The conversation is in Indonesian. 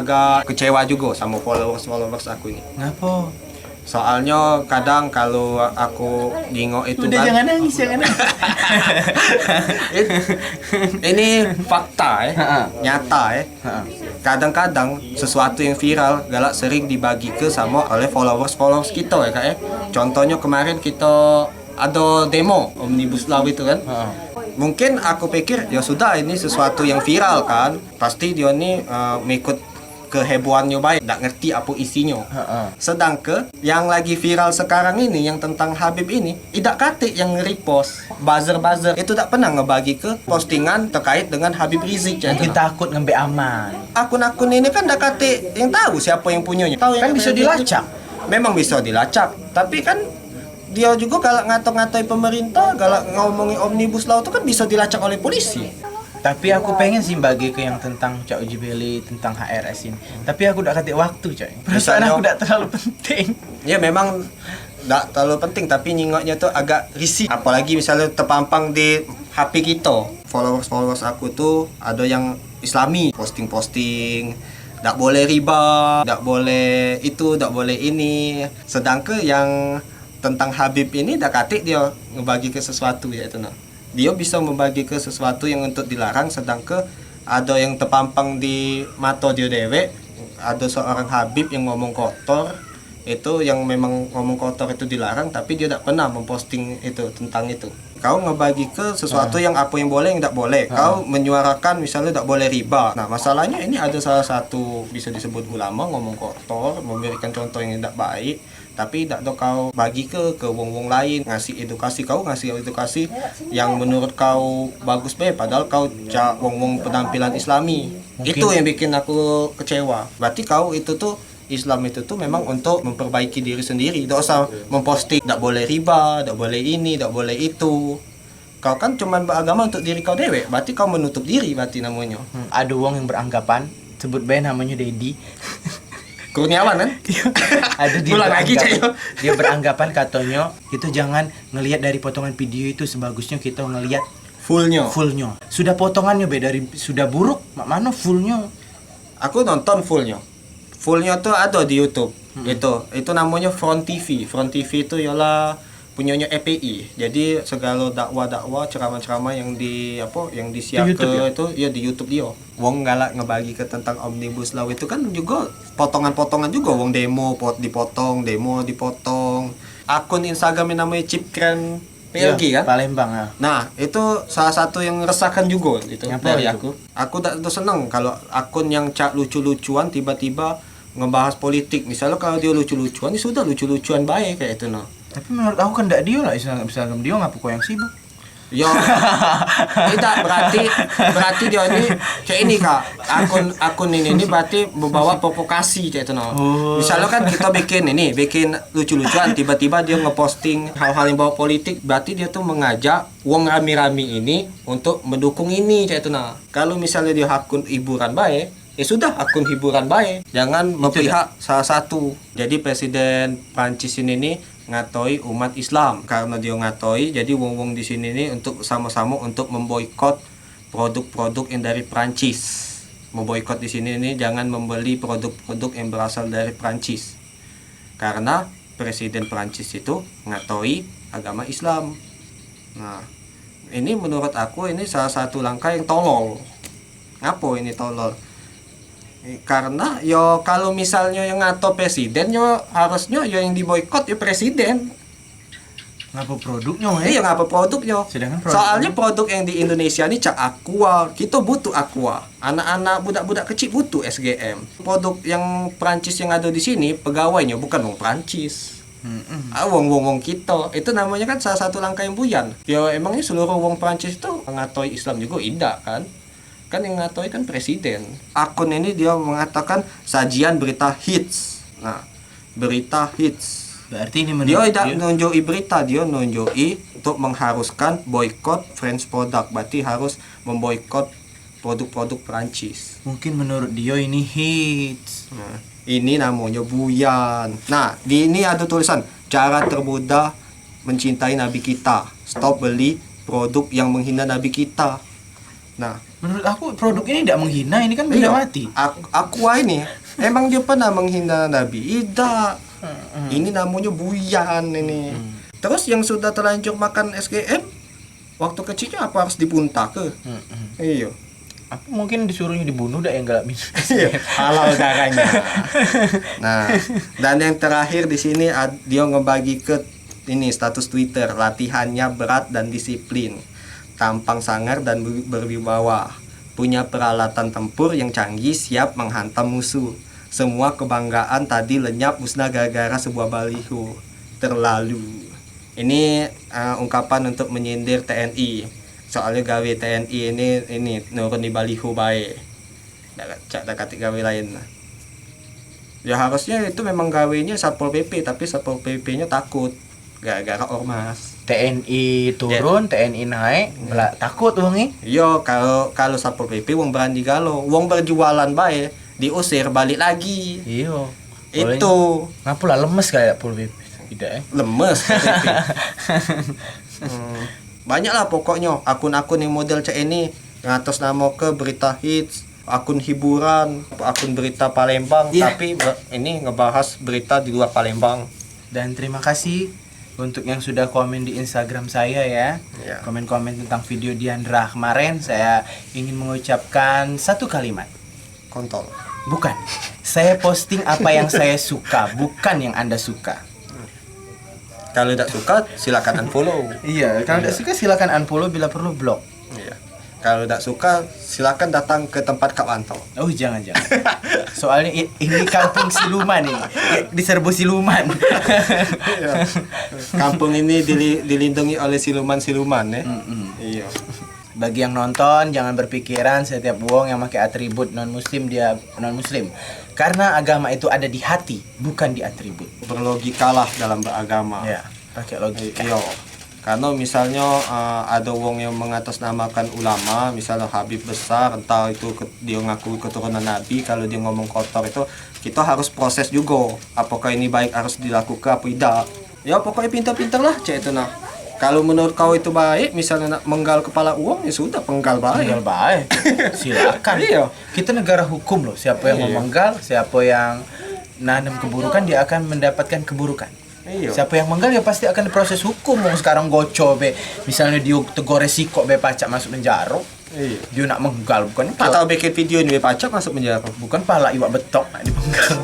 agak kecewa juga sama followers aku ini. Ngapa? Soalnya kadang kalau aku nengok itu Udah kan, jangan nangis, jangan nangis. ini fakta nyata Kadang-kadang sesuatu yang viral galak sering dibagi ke sama oleh followers kita ya kak ya. Contohnya kemarin kita ada demo Omnibus Law itu kan. Mungkin aku pikir ya sudah ini sesuatu yang viral kan. Pasti dia nih mengikut kehebohannya baik, nggak ngerti apa isinya. Sedangkan yang lagi viral sekarang ini yang tentang Habib ini, tidak kate yang nge-repost, buzzer itu tak pernah ngebagi ke postingan terkait dengan Habib Rizik. Mungkin takut ngambil aman. Akun-akun ini kan tidak kate yang tahu siapa yang punyanya. Tahu Kan yang bisa dilacak. Memang bisa dilacak, tapi kan dia juga galak ngatai-ngatai pemerintah, galak ngomongin Omnibus Law itu kan bisa dilacak oleh polisi. Tapi aku pengen sih bagi ke yang tentang Cak Uji Beli, tentang HRS ini. Tapi aku udah kasih waktu, coy. Perasaan aku udah terlalu penting. Ya memang tidak terlalu penting, tapi nyingoknya tuh agak risih. Apalagi misalnya terpampang di HP kita. Followers aku tuh ada yang Islami, posting-posting. Tak boleh riba, tak boleh itu, tak boleh ini. Sedangkan yang tentang Habib ini dah katik dia ngebagi ke sesuatu ya itu nah. Dia bisa membagi ke sesuatu yang untuk dilarang, sedangkan ada yang terpampang di mata dia dewek, ada seorang Habib yang ngomong kotor, itu yang memang ngomong kotor itu dilarang, tapi dia tidak pernah memposting itu tentang itu. Kau ngebagi ke sesuatu yang apa yang boleh, yang tidak boleh. Kau menyuarakan misalnya tidak boleh riba. Nah masalahnya ini ada salah satu bisa disebut ulama ngomong kotor, memberikan contoh yang tidak baik, tapi tidak kau bagi ke wong-wong lain, ngasih edukasi yang menurut kau bagus padahal kau cak wong-wong penampilan Islami. Mungkin. Itu yang bikin aku kecewa. Berarti kau itu tuh Islam itu tuh memang untuk memperbaiki diri sendiri. Tidak usah memposting tidak boleh riba, tidak boleh ini, tidak boleh itu. Kau kan cuman beragama untuk diri kau dewek, berarti kau menutup diri berarti namanya. Ada wong yang beranggapan, sebut bae namanya Dedi. Kurniawan kan? Ada dia Ulang lagi, dia beranggapan katanya itu jangan ngelihat dari potongan video itu, sebagusnya kita ngelihat fullnya. Sudah potongannya dari sudah buruk, mana fullnya? Aku nonton fullnya. Fullnya tuh ada di YouTube. Itu namanya Front TV. Front TV itu ialah punyanya EPI. Jadi segala dakwah-dakwah, ceramah-ceramah yang disiar ke itu ya di YouTube dia. Wong galak ngebagi ke tentang Omnibus Law itu kan juga potongan-potongan juga wong demo dipotong. Akun Instagram yang namanya Cipkren PLG kan? Palembang ya. Nah, itu salah satu yang resahkan juga itu dari aku. Aku tak seneng kalau akun yang cak lucu-lucuan tiba-tiba ngebahas politik. Misalnya kalau dia lucu-lucuan, ya sudah lucu-lucuan baik kayak itu nah. Tapi menurut aku kan dia lah Instagram dia ngapa kok yang sibuk. Yo, tidak berarti dia ini kayak ini kak akun ini berarti membawa provokasi kayak itu no. Misalnya kan kita bikin lucu-lucuan, tiba-tiba dia ngeposting hal-hal yang bawa politik, berarti dia tuh mengajak uang rami-rami ini untuk mendukung ini kayak itu no. Kalau misalnya dia akun hiburan baik, ya sudah akun hiburan baik, jangan memihak salah satu. Jadi Presiden Prancis ini ngatoi umat Islam, karena dia ngatoi jadi wong-wong di sini nih untuk sama-sama untuk memboikot produk-produk yang dari Prancis. Memboikot di sini nih jangan membeli produk-produk yang berasal dari Prancis. Karena Presiden Prancis itu ngatoi agama Islam. Nah, ini menurut aku ini salah satu langkah yang tolol. Ngapa ini tolol? Karena yo kalau misalnya yang ngato presiden yo harusnya yo yang diboikot yo presiden. Ngapa produknya Iya ngapa produknya. Soalnya produk yang di Indonesia ini cak aqua, kita butuh aqua. Anak-anak budak-budak kecil butuh SGM. Produk yang Prancis yang ada di sini pegawainya bukan wong Prancis. Wong kita itu namanya kan salah satu langkah yang buyan. Yo emangnya seluruh wong Prancis itu ngatoi Islam juga tidak kan? Kan yang ngatoi kan presiden. Akun ini dia mengatakan sajian berita hits. Nah, berita hits. Berarti ini dia tidak nunjuki berita, dia nunjuki untuk mengharuskan boykot French product. Berarti harus memboikot produk-produk Prancis. Mungkin menurut dia ini hits. Nah, ini namanya buyan. Nah, di ini ada tulisan cara termudah mencintai Nabi kita. Stop beli produk yang menghina Nabi kita. Nah, Menurut aku produk ini tidak menghina, ini kan benda iya, mati. Aqua ini emang dia pernah menghina Nabi? Tidak. Ini namanya buyan ini. Terus yang sudah terlanjur makan SGM waktu kecilnya apa harus dipunta ke? Iya. Aku mungkin disuruhnya dibunuh dah yang galak minum. Iya, halal darahnya. Nah, dan yang terakhir di sini dia ngebagi ke ini status Twitter, latihannya berat dan disiplin, tampang sangar dan berwibawa, punya peralatan tempur yang canggih, siap menghantam musuh. Semua kebanggaan tadi lenyap musnah gara-gara sebuah baliho. Terlalu. Ini ungkapan untuk menyindir TNI. Soalnya gawe TNI ini nurun di baliho bae. Dak katik gawe lain. Ya harusnya itu memang gawenya Satpol PP, tapi Satpol PP-nya takut gara-gara ormas. TNI turun, TNI naik, takut wongi. Iya, kalau Satpol PP wong berani galo, wong berjualan bae diusir balik lagi. Iya. Itu Ngapa lah lemes kayak Pol PP? Tidak lemes PP. Banyak lah pokoknya akun-akun yang model cek ini ngatas nama ke berita hits, akun hiburan, akun berita Palembang, tapi ini ngebahas berita di luar Palembang. Dan terima kasih untuk yang sudah komen di Instagram saya ya. Komen-komen tentang video Diandra kemarin. Saya ingin mengucapkan satu kalimat. Kontol. Bukan. Saya posting apa yang saya suka, bukan yang Anda suka. Kalau tidak suka silakan unfollow. Iya, kalau tidak suka silakan unfollow, bila perlu blok. Iya. Kalau tidak suka silakan datang ke tempat Kak Wanto. Oh, jangan. Soalnya ini kampung siluman ini. Diserbu siluman. Iya. Kampung ini dilindungi oleh siluman-siluman ya. Iya. Bagi yang nonton jangan berpikiran setiap wong yang pakai atribut non muslim dia non muslim. Karena agama itu ada di hati, bukan di atribut. Berlogikalah dalam beragama. Ya, pakai logika. Iya. Karena misalnya ada wong yang mengatasnamakan ulama, misalnya Habib besar, entah itu dia ngaku keturunan Nabi, kalau dia ngomong kotor itu kita harus proses juga. Apakah ini baik harus dilakukan apa tidak? Ya pokoknya pintar-pintar lah cek itu nah. Kalau menurut kau itu baik, misalnya nak menggal kepala uang, ya sudah penggal baik. Penggal baik. Silakan. Iya. Kita negara hukum loh. Siapa yang memenggal, siapa yang nanam keburukan dia akan mendapatkan keburukan. Iya. Siapa yang menggal ya pasti akan diproses hukum. Mau sekarang goco be, misalnya dia tegur resiko be pacak masuk penjara. Iya. Dia nak menggal bukan Atau bikin video ini pacak masuk penjara. bukan pala iwak betok nak dipenggal.